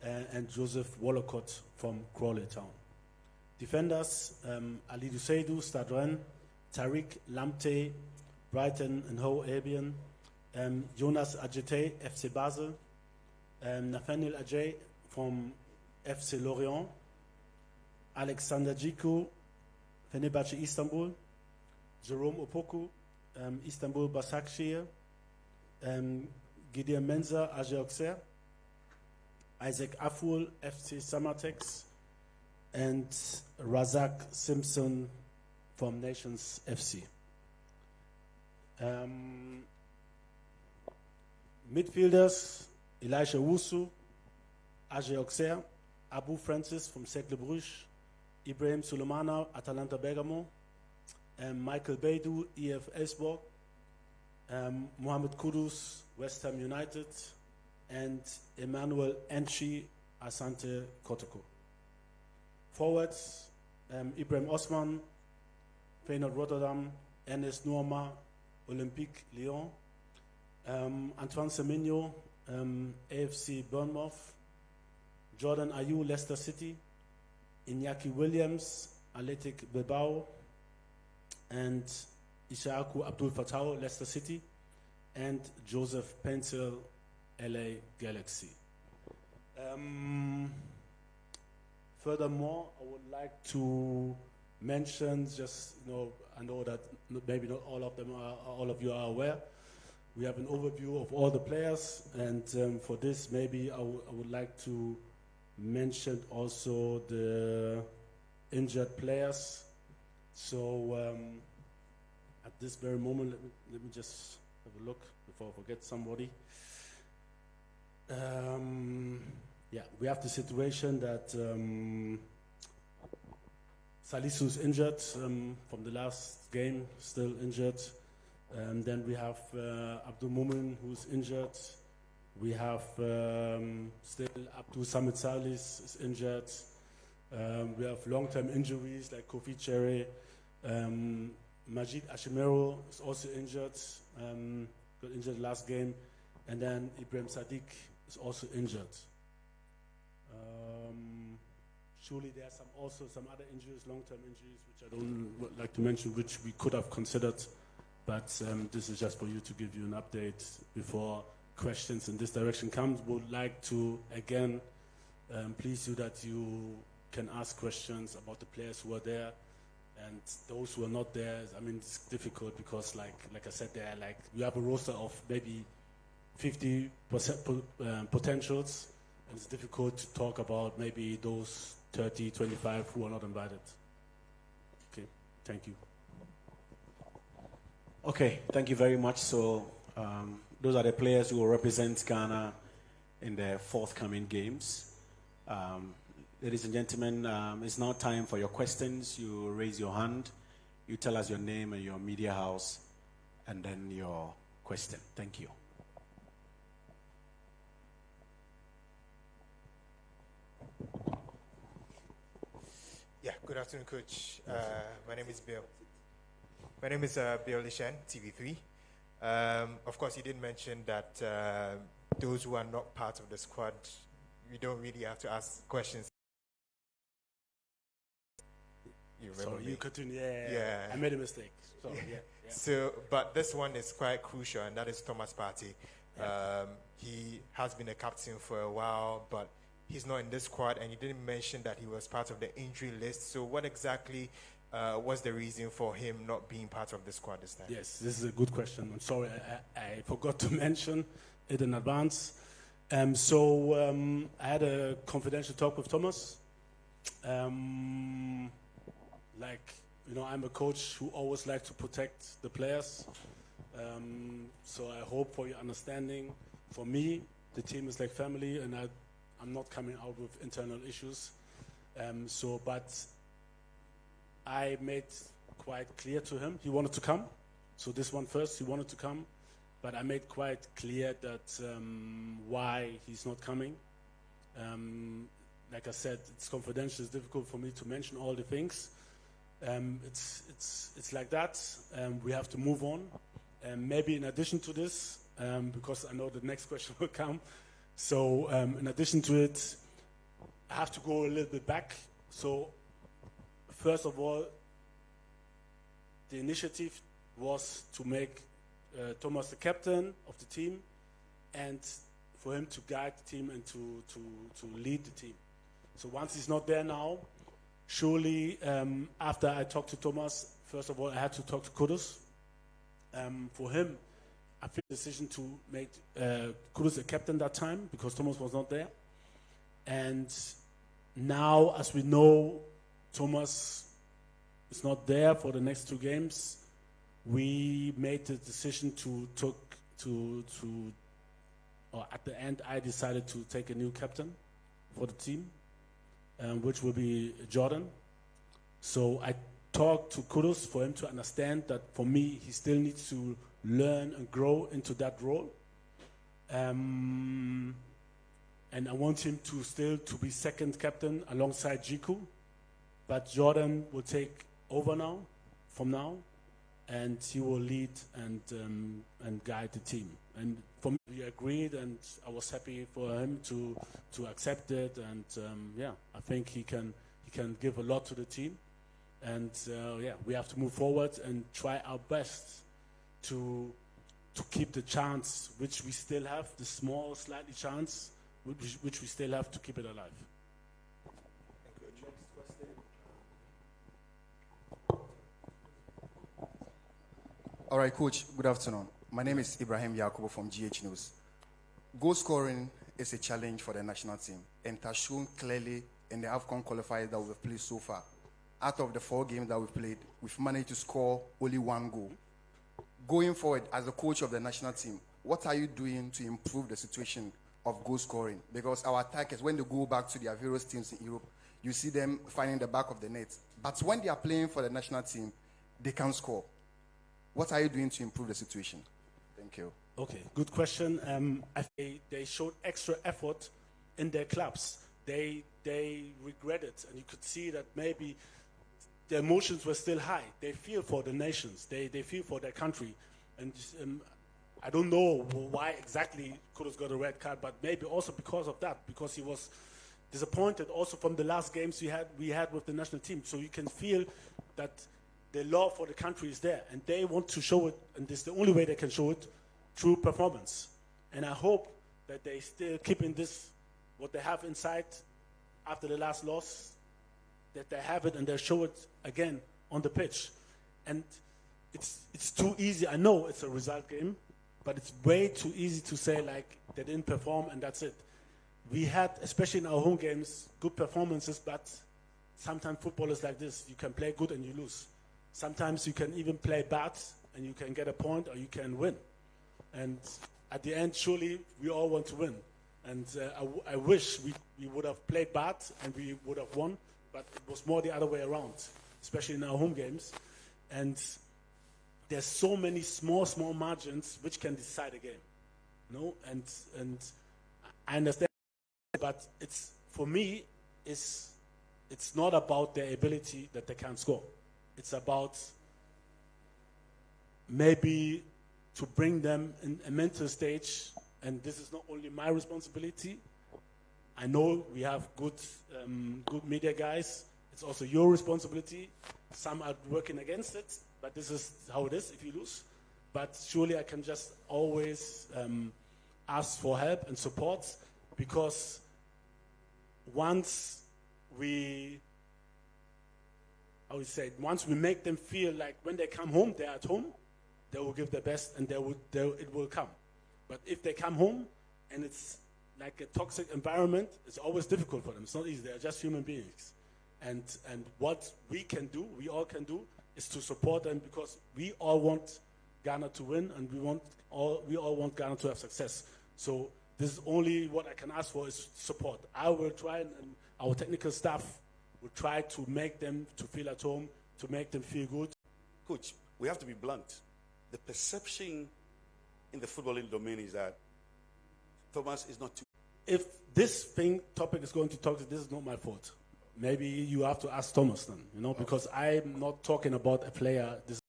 and Joseph Wallacott from Crawley Town. Defenders, Ali Seidu, Stade Rennes, Tariq Lamptey, Brighton and Hove Albion, Jonas Adjete, FC Basel, Nathaniel Ajay from FC Lorient, Alexander Djikou, Fenerbahce Istanbul, Jerome Opoku, Istanbul Başakşehir, Gideon Mensah, AG Auxerre, Isaac Aful, FC Samatex, and Razak Simpson from Nations FC. Midfielders, Elisha Wusu, AG Auxerre, Abu Francis from Cercle Bruges, Ibrahim Sulemana, Atalanta Bergamo, Michael Beidou, EF Elsborg, Mohamed Kudus, West Ham United, and Emmanuel Enchi, Asante Kotoko. Forwards, Ibrahim Osman, Feyenoord Rotterdam, Ernest Noorma, Olympique Lyon, Antoine Semenyo, AFC Bournemouth, Jordan Ayew, Leicester City, Iñaki Williams, Athletic Bilbao, and Ishaku Abdul Fattah, Leicester City, and Joseph Pencil, LA Galaxy. Furthermore, I would like to mention, just, I know that maybe not all of you are aware. We have an overview of all the players, and for this, maybe I would like to mention also the injured players. So at this very moment, let me just have a look before I forget somebody. We have the situation that Salisu is injured from the last game, still injured. Then we have Abdul Mumin, who's injured. We have still Abdul Samit Salis is injured. We have long-term injuries like Kofi Cherry. Majid Ashimero is also injured, got injured last game. And then Ibrahim Saddick is also injured. Surely there are also some other injuries, long-term injuries, which I don't like to mention, which we could have considered. But this is just for you to give you an update before questions in this direction come. Would like to, again, please you that you can ask questions about the players who are there. And those who are not there, I mean, it's difficult because, like I said, we have a roster of maybe 50% potentials, and it's difficult to talk about maybe those 30, 25 who are not invited. Okay, thank you. Okay, thank you very much. So those are the players who will represent Ghana in the forthcoming games. Ladies and gentlemen, it's now time for your questions. You raise your hand, you tell us your name and your media house, and then your question. Thank you. Yeah, good afternoon, Coach. My name is Bill. My name is Bill Lishan, TV3. Of course, you did mention that those who are not part of the squad, we don't really have to ask questions. You remember me? You continue. Yeah. I made a mistake. So, yeah. So, but this one is quite crucial, and that is Thomas Partey. He has been a captain for a while, but he's not in this squad, and you didn't mention that he was part of the injury list. So what exactly was the reason for him not being part of the squad this time? Yes, this is a good question. I'm sorry, I forgot to mention it in advance. I had a confidential talk with Thomas. I'm a coach who always likes to protect the players. So I hope for your understanding. For me, the team is like family, and I'm not coming out with internal issues. But I made quite clear to him he wanted to come. So this one first, he wanted to come, but I made quite clear that why he's not coming. Like I said, it's confidential. It's difficult for me to mention all the things. It's like that. We have to move on. Maybe in addition to this, because I know the next question will come. So in addition to it, I have to go a little bit back. So, first of all, the initiative was to make Thomas the captain of the team and for him to guide the team and to lead the team. So once he's not there now, surely after I talked to Thomas, first of all, I had to talk to Kudus. For him, I made the decision to make Kudus a captain that time because Thomas was not there. And now, as we know, Thomas is not there for the next 2 games. We made the decision or at the end, I decided to take a new captain for the team, which will be Jordan. So I talked to Kudus for him to understand that for me, he still needs to learn and grow into that role. And I want him to still to be second captain alongside Jiku. But Jordan will take over now, from now, and he will lead and guide the team. And for me, we agreed, and I was happy for him to accept it. And I think he can give a lot to the team. And we have to move forward and try our best to keep the chance, which we still have, the small, slightly chance, which we still have to keep it alive. All right, Coach, good afternoon. My name is Ibrahim Yakubu from GH News. Goal scoring is a challenge for the national team and has shown clearly in the AFCON qualifiers that we've played so far. Out of the 4 games that we've played, we've managed to score only 1 goal. Going forward, as the coach of the national team, what are you doing to improve the situation of goal scoring? Because our attackers, when they go back to their various teams in Europe, you see them finding the back of the net. But when they are playing for the national team, they can't score. What are you doing to improve the situation? Thank you. Okay, good question. I think they showed extra effort in their clubs. They regret it, and you could see that maybe the emotions were still high. They feel for the nations. They feel for their country. And I don't know why exactly Kudus got a red card, but maybe also because of that, because he was disappointed also from the last games we had with the national team. So you can feel that the love for the country is there, and they want to show it, and this is the only way they can show it, through performance. And I hope that they still keep in this, what they have inside after the last loss, that they have it and they show it again on the pitch. And it's too easy. I know it's a result game, but it's way too easy to say like they didn't perform and that's it. We had, especially in our home games, good performances, but sometimes football is like this. You can play good and you lose. Sometimes you can even play bad and you can get a point or you can win. And at the end, surely we all want to win. And I wish we would have played bad and we would have won, but it was more the other way around, especially in our home games. And there's so many small margins which can decide a game. And I understand, but it's, for me, it's not about their ability that they can't score. It's about maybe to bring them in a mental stage, and this is not only my responsibility. I know we have good media guys. It's also your responsibility. Some are working against it, but this is how it is if you lose. But surely I can just always ask for help and support, because once we make them feel like when they come home, they're at home, they will give their best and it will come. But if they come home and it's like a toxic environment, it's always difficult for them. It's not easy. They're just human beings. And what we all can do, is to support them, because we all want Ghana to win and we all want Ghana to have success. So this is only what I can ask for is support. I will try, and our technical staff will try to make them to feel at home, to make them feel good. Coach, we have to be blunt. The perception in the footballing domain is that Thomas is not too... If this topic is going to talk to, this is not my fault. Maybe you have to ask Thomas then, because I'm not talking about a player. This